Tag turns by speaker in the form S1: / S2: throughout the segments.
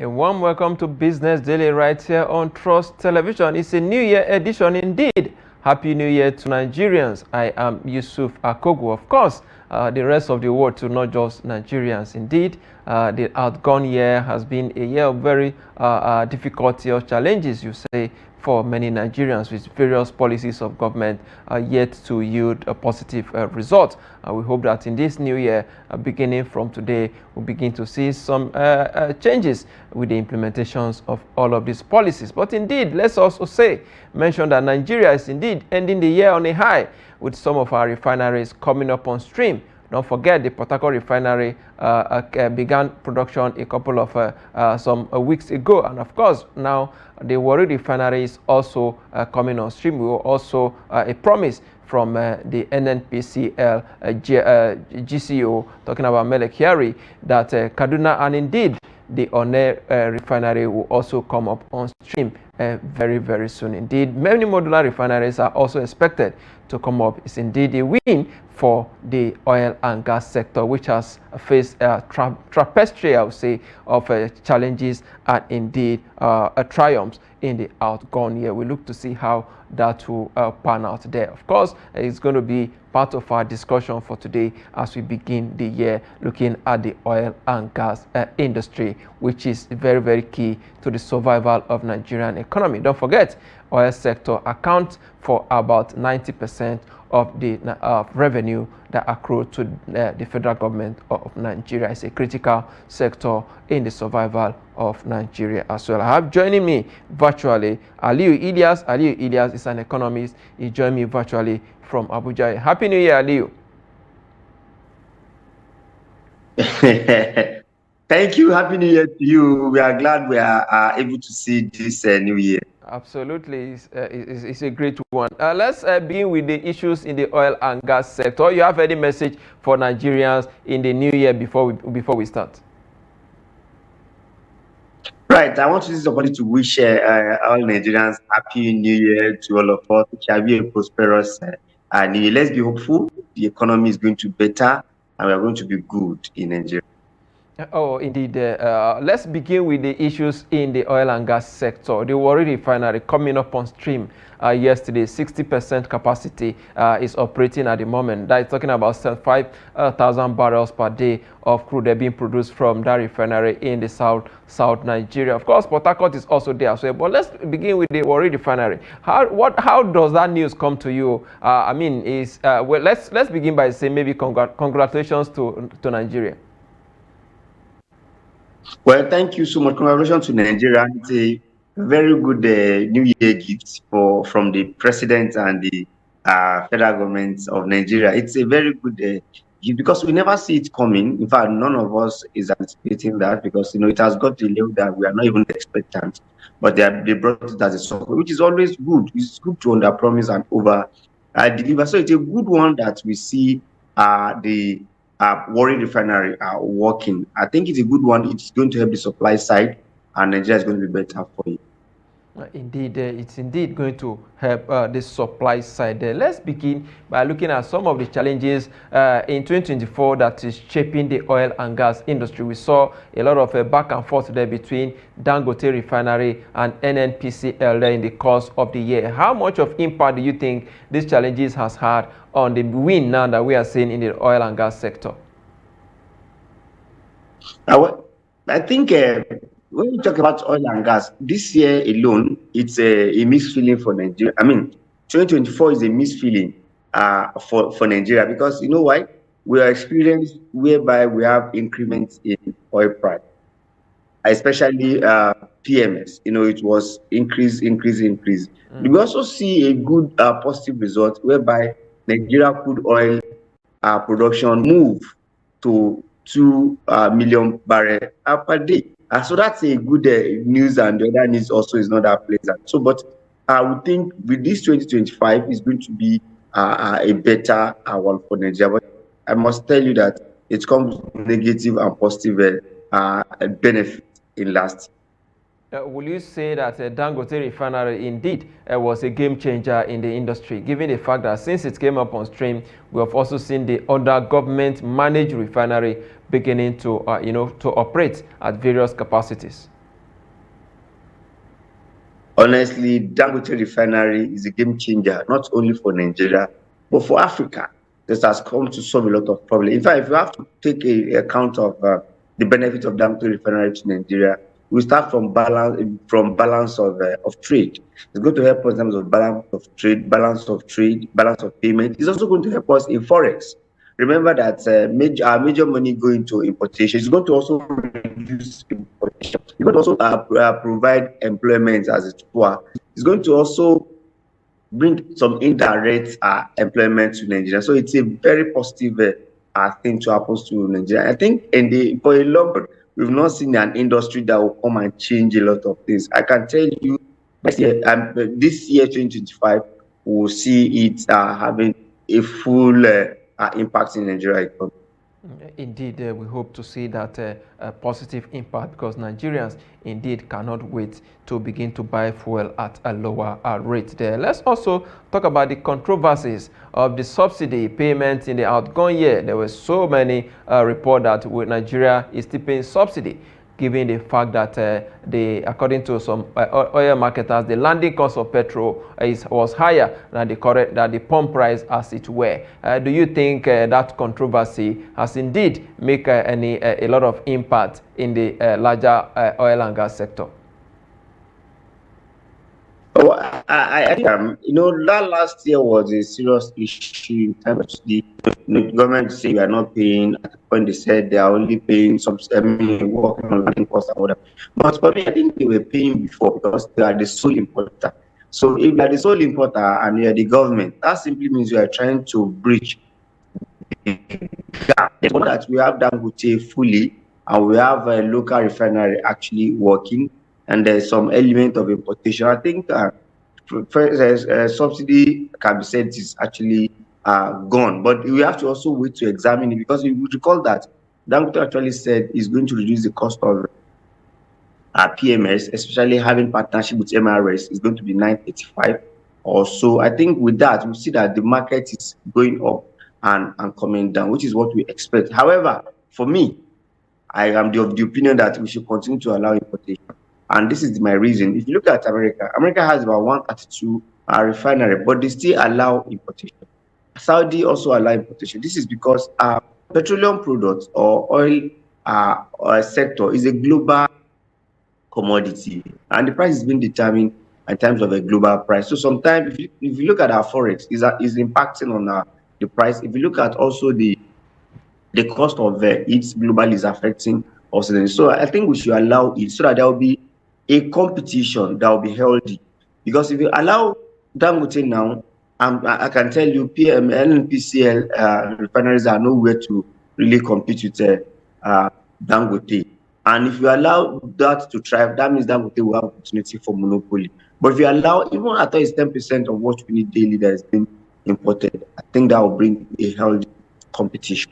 S1: A warm welcome to Business Daily right here on Trust Television. It's a New Year edition indeed. Happy New Year to Nigerians. I am Yusuf Akogu. Of course, the rest of the world too, not just Nigerians. Indeed, the outgone year has been a year of very difficulty or challenges, you say, for many Nigerians, with various policies of government yet to yield a positive result. We hope that in this new year, beginning from today, we'll begin to see some changes with the implementations of all of these policies. But indeed, let's also mention that Nigeria is indeed ending the year on a high, with some of our refineries coming up on stream. Don't forget, the Port Harcourt refinery began production a couple of some weeks ago, and of course now the Warri refinery is also coming on stream. We will also a promise from the NNPCL GCO, talking about Melek Kyari, that Kaduna and indeed the One refinery will also come up on stream very, very soon. Indeed, many modular refineries are also expected to come up. It's indeed a win for the oil and gas sector, which has faced a tapestry, I would say, of challenges and indeed triumphs in the outgone year. We look to see how that will pan out there. Of course, it's going to be part of our discussion for today as we begin the year looking at the oil and gas industry, which is very, very key to the survival of Nigerian economy. Don't forget, oil sector accounts for about 90% of the revenue that accrue to the federal government of Nigeria. It's a critical sector in the survival of Nigeria as well. I have joining me virtually Aliyu Ilias. Aliyu Ilias is an economist. He joined me virtually from Abuja. Happy New Year, Aliyu.
S2: Thank you. Happy New Year to you. We are glad we are able to see this new year.
S1: Absolutely, it's a great one. Let's begin with the issues in the oil and gas sector. You have any message for Nigerians in the new year before we start?
S2: Right. I want to use this opportunity to wish all Nigerians Happy New Year to all of us. It shall be a prosperous new year. Let's be hopeful. The economy is going to be better, and we are going to be good in Nigeria.
S1: Oh, indeed. Let's begin with the issues in the oil and gas sector. The Warri refinery coming up on stream yesterday, 60% capacity is operating at the moment. That is talking about 5,000 barrels per day of crude being produced from that refinery in the South Nigeria. Of course, Port Harcourt is also there as well. But let's begin with the Warri refinery. How does that news come to you? Well, let's begin by saying maybe congratulations to Nigeria.
S2: Well, thank you so much. Congratulations to Nigeria. It's a very good New Year gift from the president and the federal government of Nigeria. It's a very good gift because we never see it coming. In fact, none of us is anticipating that because it has got to a level that we are not even expectant. But they brought it as a support, which is always good. It's good to under promise and over deliver. So it's a good one that we see the Warri refinery are working. I think it's a good one. It's going to help the supply side, and Nigeria is going to be better for it.
S1: Indeed, it's indeed going to help the supply side. Let's begin by looking at some of the challenges in 2024 that is shaping the oil and gas industry. We saw a lot of back and forth there between Dangote refinery and NNPCL there in the course of the year. How much of impact do you think these challenges has had on the win now that we are seeing in the oil and gas sector?
S2: I think when you talk about oil and gas, this year alone, it's a mixed feeling for Nigeria. I mean, 2024 is a mixed feeling for Nigeria because you know why? We are experiencing whereby we have increments in oil price, especially PMS. It was increase. We also see a good positive result whereby Nigeria crude oil production move to 2 million barrels per day. So that's a good news, and the other news also is not that pleasant. So, but I would think with this 2025 is going to be a better one for Nigeria. But I must tell you that it comes with negative and positive benefit in last.
S1: Will you say that Dangote refinery indeed was a game changer in the industry, given the fact that since it came up on stream, we have also seen the other government-managed refinery beginning to, to operate at various capacities?
S2: Honestly, Dangote refinery is a game changer, not only for Nigeria, but for Africa. This has come to solve a lot of problems. In fact, if you have to take account of the benefit of Dangote refinery to Nigeria, we start from balance of trade. It's going to help us in terms of balance of payment. It's also going to help us in forex. Remember that our major money going to importation is going to also reduce importation. It's going to also provide employment as it were. It's going to also bring some indirect employment to Nigeria. So it's a very positive thing to happen to Nigeria. I think for a long run, we've not seen an industry that will come and change a lot of things. I can tell you this year 2025, we'll see it having a full impact in Nigeria economy.
S1: Indeed, we hope to see that positive impact, because Nigerians indeed cannot wait to begin to buy fuel at a lower rate there. Let's also talk about the controversies of the subsidy payments in the outgone year. There were so many reports that Nigeria is still paying subsidy, given the fact that according to some oil marketers, the landing cost of petrol was higher than the pump price, as it were. Do you think that controversy has indeed made a lot of impact in the larger oil and gas sector?
S2: Oh, I think that last year was a serious issue in terms of the government say we are not paying. At the point they said they are only paying some working on landing costs and whatever. But for me, I think they were paying before because they are the sole importer. So if you are the sole importer and you are the government, that simply means you are trying to breach the gap. That we have Dangote fully and we have a local refinery actually working, and there's some element of importation. I think subsidy can be said is actually gone, but we have to also wait to examine it, because you would recall that Dangote actually said is going to reduce the cost of PMS, especially having partnership with MRS, is going to be 985 or so. I think with that, we see that the market is going up and coming down, which is what we expect. However, for me, I am of the opinion that we should continue to allow importation. And this is my reason. If you look at America, America has about 132 refinery, but they still allow importation. Saudi also allow importation. This is because petroleum products or oil sector is a global commodity, and the price is being determined in terms of a global price. So sometimes, if you look at our forex, is impacting on the price. If you look at also the cost of it globally is affecting us. So I think we should allow it so that there will be a competition that will be healthy. Because if you allow Dangote now, I can tell you NNPCL refineries are nowhere to really compete with Dangote. And if you allow that to thrive, that means Dangote will have opportunity for monopoly. But if you allow, even at it's 10% of what we need daily that is being imported, I think that will bring a healthy competition.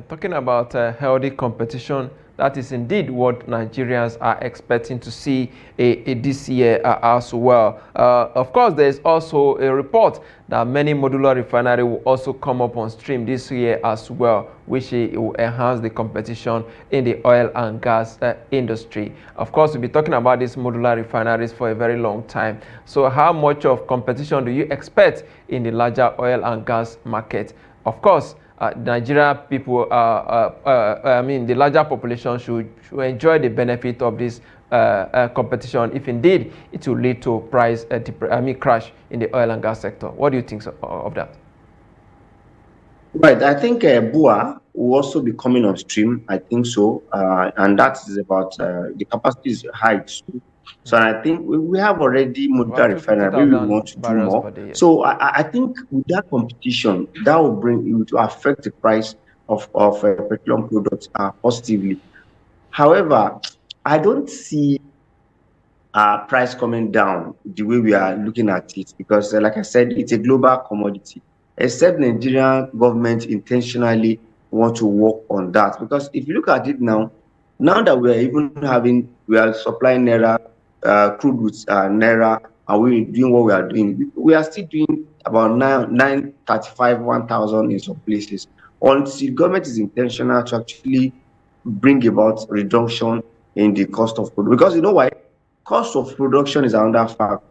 S1: Talking about healthy competition, that is indeed what Nigerians are expecting to see this year as well. Of course, there is also a report that many modular refineries will also come up on stream this year as well, which will enhance the competition in the oil and gas industry. Of course, we'll be talking about these modular refineries for a very long time. So how much of competition do you expect in the larger oil and gas market? Of course, Nigeria people, the larger population should enjoy the benefit of this competition, if indeed it will lead to price crash in the oil and gas sector. What do you think of that?
S2: Right, I think BUA will also be coming on stream. I think so, and that is about the capacity is high too. So I think we have already modular refinery. Maybe we want to do more. So I think with that competition, that will affect the price of petroleum products positively. However, I don't see price coming down the way we are looking at it, because like I said, it's a global commodity. Except Nigerian government intentionally want to work on that, because if you look at it now that we are supplying naira crude with naira, and we're doing what we are doing, we are still doing about 935 1,000 in some places, until government is intentional to actually bring about reduction in the cost of food. Because you know why? cost of production is another factor.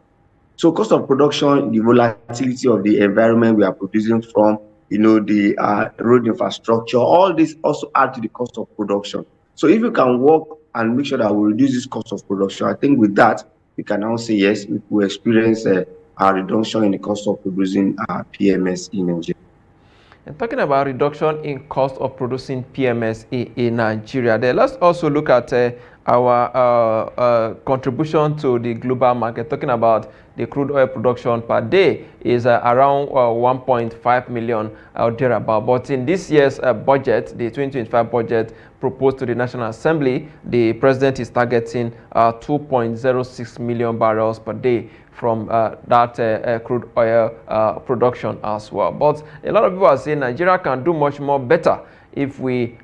S2: So cost of production, the volatility of the environment we are producing from, the road infrastructure, all this also add to the cost of production. So if you can work and make sure that we reduce this cost of production, I think with that, we can now say yes, we will experience a reduction in the cost of producing PMS in Nigeria.
S1: And talking about reduction in cost of producing PMS in Nigeria, then let's also look at our contribution to the global market. Talking about the crude oil production per day is around 1.5 million out there about. But in this year's budget, the 2025 budget proposed to the National Assembly, the president is targeting 2.06 million barrels per day from that crude oil production as well. But a lot of people are saying Nigeria can do much more better if we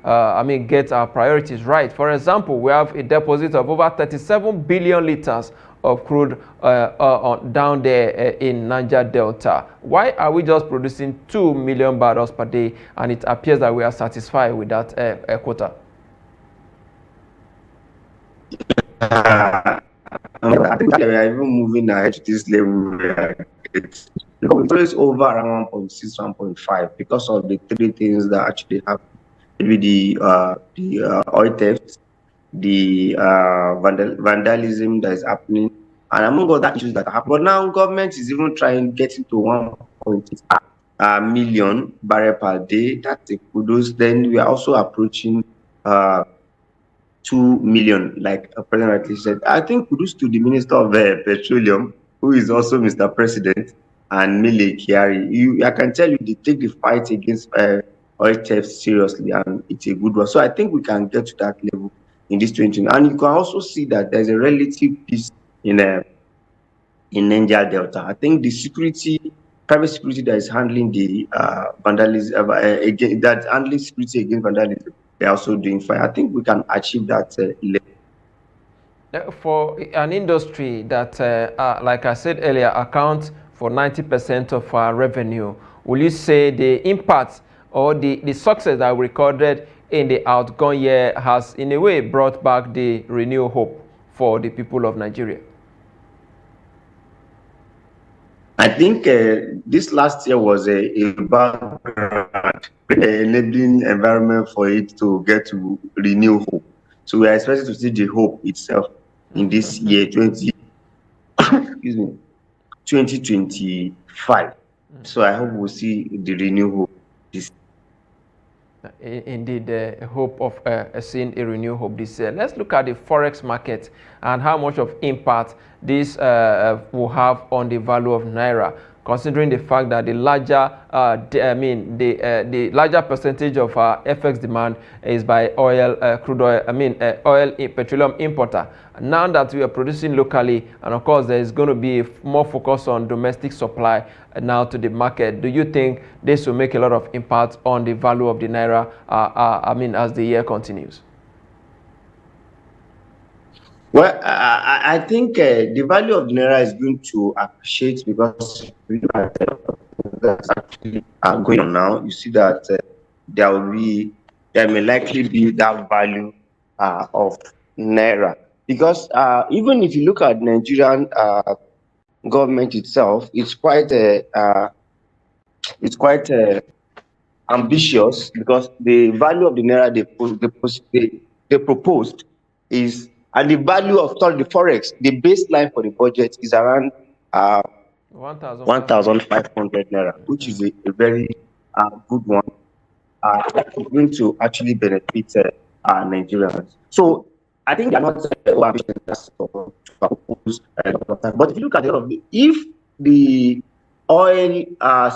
S1: get our priorities right. For example, we have a deposit of over 37 billion liters of crude down there in Niger Delta. Why are we just producing 2 million barrels per day, and it appears that we are satisfied with that quota?
S2: I think we are even moving ahead to this level where it's over around 1.6, 1.5 because of the three things that actually happen. Maybe the oil theft, the vandalism that is happening, and among other issues that happen. But now government is even trying getting to 1.6 million barrel per day. That's a kudos. Then we are also approaching 2 million, like President rightly said. I think kudos to the Minister of Petroleum, who is also Mr. President, and Mele Kyari. I can tell you they take the fight against oil theft seriously, and it's a good one. So I think we can get to that level in this 2020. And you can also see that there's a relative peace in Niger Delta. I think the private security that is handling the vandalism, that's handling security against vandalism, they're also doing fine. I think we can achieve that level.
S1: For an industry that, like I said earlier, accounts for 90% of our revenue, will you say the impact or the success that we recorded in the outgone year has in a way brought back the renewed hope for the people of Nigeria?
S2: I think this last year was a background, enabling environment for it to get to renew hope. So we are expecting to see the hope itself in this year 2025. So I hope we'll see the renewed hope this year.
S1: Indeed, the hope of seeing a renewed hope this year. Let's look at the forex market and how much of impact this will have on the value of naira, considering the fact that the larger, the larger percentage of our FX demand is by oil, crude oil, petroleum importer. Now that we are producing locally, and of course there is going to be more focus on domestic supply now to the market, do you think this will make a lot of impact on the value of the naira, as the year continues?
S2: Well, I think the value of the naira is going to appreciate because that's actually going on now. You see that there may likely be that value of naira because even if you look at Nigerian government itself, it's quite ambitious because the value of the naira they proposed is, and the value of the forex, the baseline for the budget is around 1,500 naira, which is a very good one. It's going to actually benefit Nigerians. So I think they're not ambitious to propose, but if you look at if the oil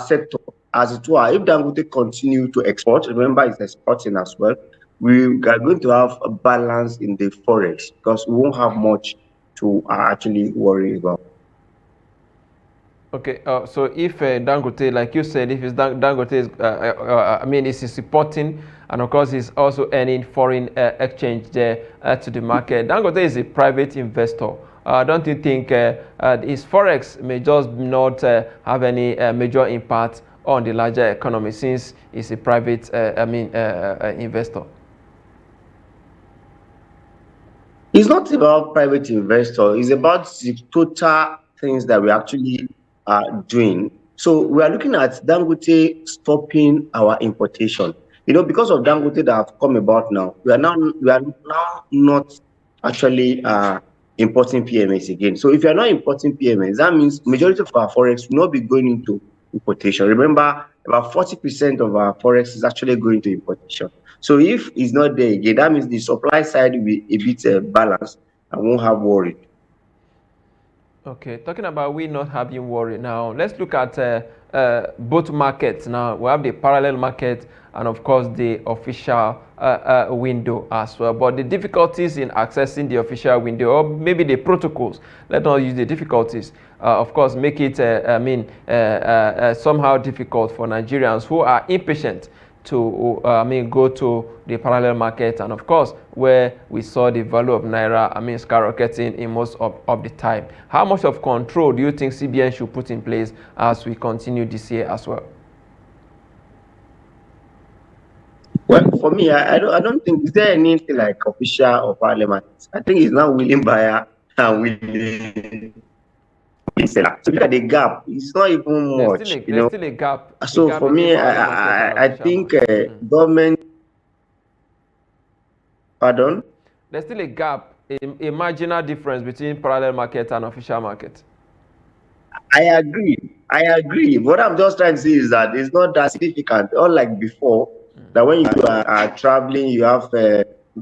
S2: sector as it were, if Dangote continue to export, remember it's exporting as well, we are going to have a balance in the forex because we won't have much to actually worry about.
S1: Okay, so if Dangote, like you said, if Dangote is, is supporting, and of course he's also earning foreign exchange there to the market. Dangote is a private investor. Don't you think his forex may just not have any major impact on the larger economy since he's a private investor?
S2: It's not about private investor. It's about the total things that we actually are doing. So we are looking at Dangote stopping our importation. Because of Dangote that have come about now, we are now not actually importing PMS again. So if you are not importing PMS, that means majority of our forex will not be going into importation. Remember, about 40% of our forex is actually going to importation. So if it's not there again, that means the supply side will be a bit balanced and won't have worry.
S1: Okay, talking about we not having worry now, let's look at both markets now. We have the parallel market and, of course, the official window as well. But the difficulties in accessing the official window, or maybe the protocols, let's not use the difficulties, of course, make it, somehow difficult for Nigerians who are impatient to go to the parallel market, and of course where we saw the value of naira skyrocketing in most of the time. How much of control do you think CBN should put in place as we continue this year as well?
S2: Well, for me, I don't think is there anything like official or parliament. I think it's now willing buyer and willing seller. So look at the gap. It's not even much.
S1: There's still a gap,
S2: So for
S1: between
S2: me,
S1: parallel market and
S2: I
S1: official
S2: think
S1: market.
S2: government. Pardon.
S1: There's still a gap, a marginal difference between parallel market and official market.
S2: I agree. I agree. What I'm just trying to say is that it's not that significant. Unlike before, that when you are traveling, you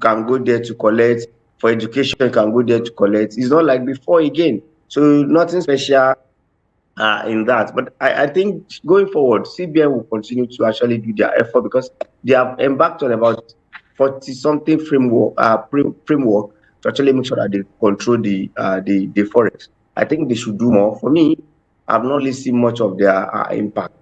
S2: can go there to collect. For education, you can go there to collect. It's not like before again. So nothing special in that. But I think going forward, CBN will continue to actually do their effort because they have embarked on about 40 something framework to actually make sure that they control the forex. I think they should do more. For me, I've not really seen much of their impact.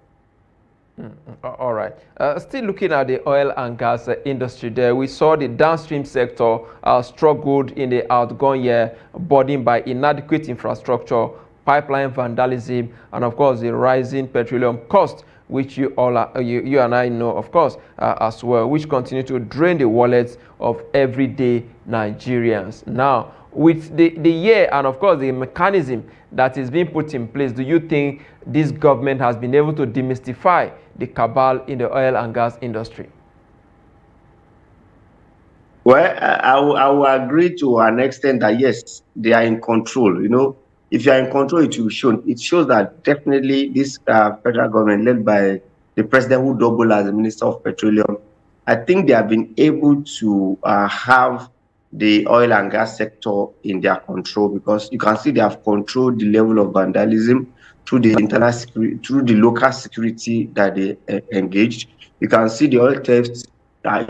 S1: All right. Still looking at the oil and gas industry there, we saw the downstream sector struggled in the outgone year, burdened by inadequate infrastructure, pipeline vandalism, and of course the rising petroleum cost, which you and I know, of course, as well, which continue to drain the wallets of everyday Nigerians. Now, with the year and of course the mechanism that is being put in place, do you think this government has been able to demystify the cabal in the oil and gas industry?
S2: Well, I will agree to an extent that yes, they are in control. If you are in control, it will show. It shows that definitely this federal government, led by the president who doubled as the minister of petroleum, I think they have been able to have the oil and gas sector in their control because you can see they have controlled the level of vandalism through the internal security, through the local security that they engaged. You can see the oil theft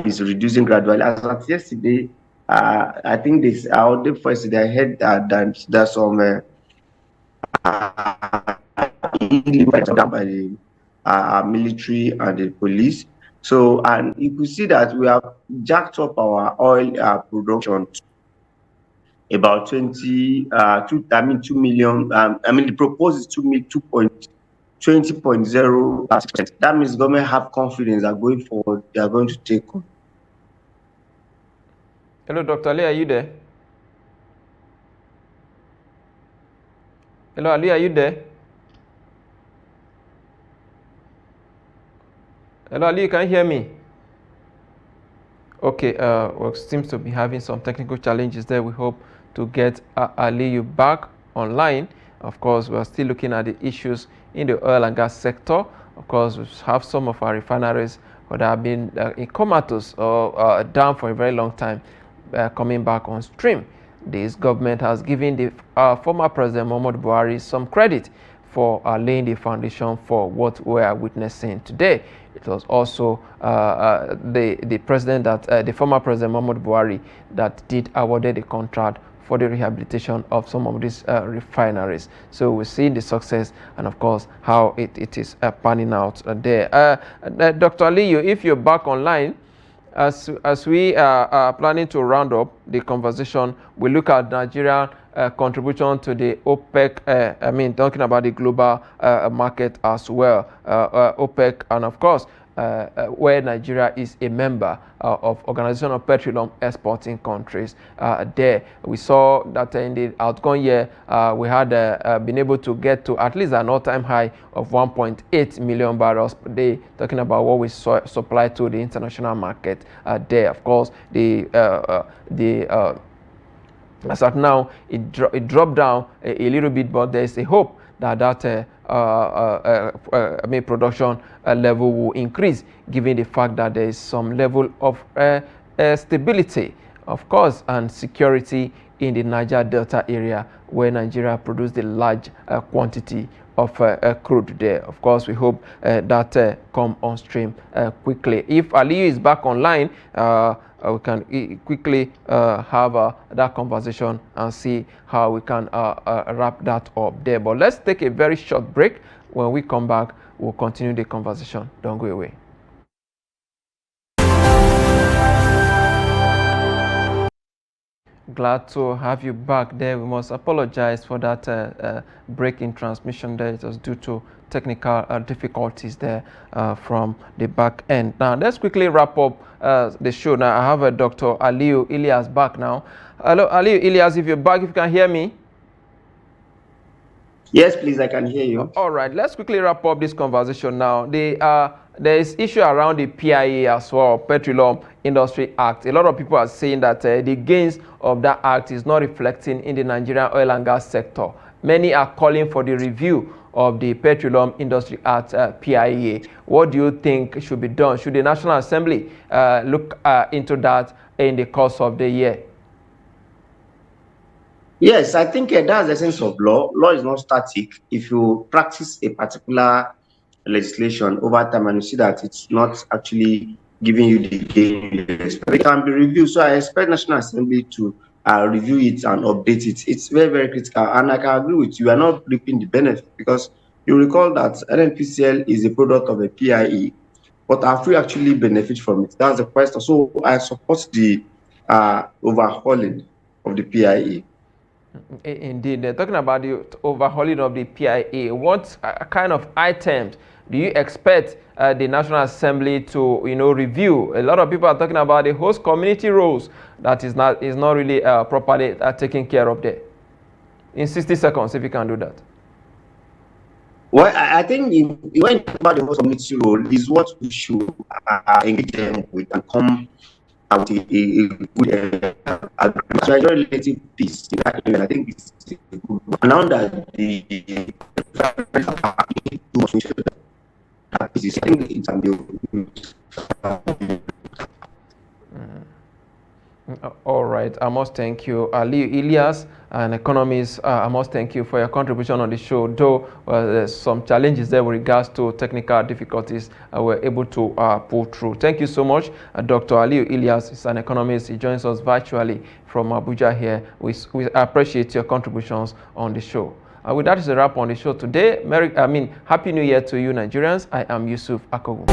S2: is reducing gradually. As of yesterday, I think this out the first day I heard that there's some done by the military and the police. So, and you could see that we have jacked up our oil production about 2 million. The proposed is 20.0%. That means government have confidence that going forward they are going to take on.
S1: Hello, Dr. Ali, are you there? Hello, Ali, are you there? Hello, Ali, can you hear me? Okay, we seems to be having some technical challenges there. We hope to get Aliyu back online. Of course, we are still looking at the issues in the oil and gas sector. Of course, we have some of our refineries that have been in comatose or down for a very long time, coming back on stream. This government has given the former President Muhammadu Buhari some credit for laying the foundation for what we are witnessing today. It was also the president that the former President Muhammadu Buhari that did awarded the contract for the rehabilitation of some of these refineries. So we're seeing the success and of course how it is panning out there. Dr. Aliyu, if you're back online, as we are planning to round up the conversation, we look at Nigeria contribution to the OPEC, talking about the global market as well, OPEC, and of course, where Nigeria is a member of Organization of Petroleum Exporting Countries. There, we saw that in the outgoing year, we had been able to get to at least an all-time high of 1.8 million barrels per day, talking about what we supply to the international market there. Of course, as at now, it dropped down a little bit, but there is a hope that production level will increase, given the fact that there is some level of stability, of course, and security in the Niger Delta area, where Nigeria produced a large quantity of crude there. Of course, we hope that come on stream quickly. If Aliyu is back online, we can quickly have that conversation and see how we can wrap that up there. But let's take a very short break. When we come back, we'll continue the conversation. Don't go away. Glad to have you back there. We must apologize for that break in transmission there. It was due to technical difficulties there from the back end. Now, let's quickly wrap up the show. Now, I have Dr. Aliyu Ilias back now. Hello, Aliyu Ilias, if you're back, if you can hear me.
S2: Yes, please, I can hear you.
S1: All right, let's quickly wrap up this conversation now. There is issue around the PIA as well, Petroleum Industry Act. A lot of people are saying that the gains of that act is not reflecting in the Nigerian oil and gas sector. Many are calling for the review of the Petroleum Industry Act, PIA. What do you think should be done? Should the National Assembly look into that in the course of the year?
S2: Yes, I think that's the essence of law. Law is not static. If you practice a particular legislation over time and you see that it's not actually giving you the gain, it can be reviewed. So I expect National Assembly to review it and update it. It's very, very critical. And I can agree with you, we are not reaping the benefit, because you recall that NNPCL is a product of a PIE, but have we actually benefit from it? That's the question. So I support the overhauling of the PIE.
S1: Indeed, they're talking about the overhauling of the PIA. What kind of items do you expect the National Assembly to, review? A lot of people are talking about the host community roles that is not really properly taken care of there. In 60 seconds, if you can do that.
S2: Well, I think when you talk about the host community role, is what we should engage them with and come out a good relative peace. I think it's good. Now that the
S1: all right, I must thank you, Aliyu Ilias, an economist. I must thank you for your contribution on the show. Though there's some challenges there with regards to technical difficulties, we're able to pull through. Thank you so much. Dr. Aliyu Ilias is an economist. He joins us virtually from Abuja here. We appreciate your contributions on the show. With that is a wrap on the show today. Happy New Year to you, Nigerians. I am Yusuf Akogu.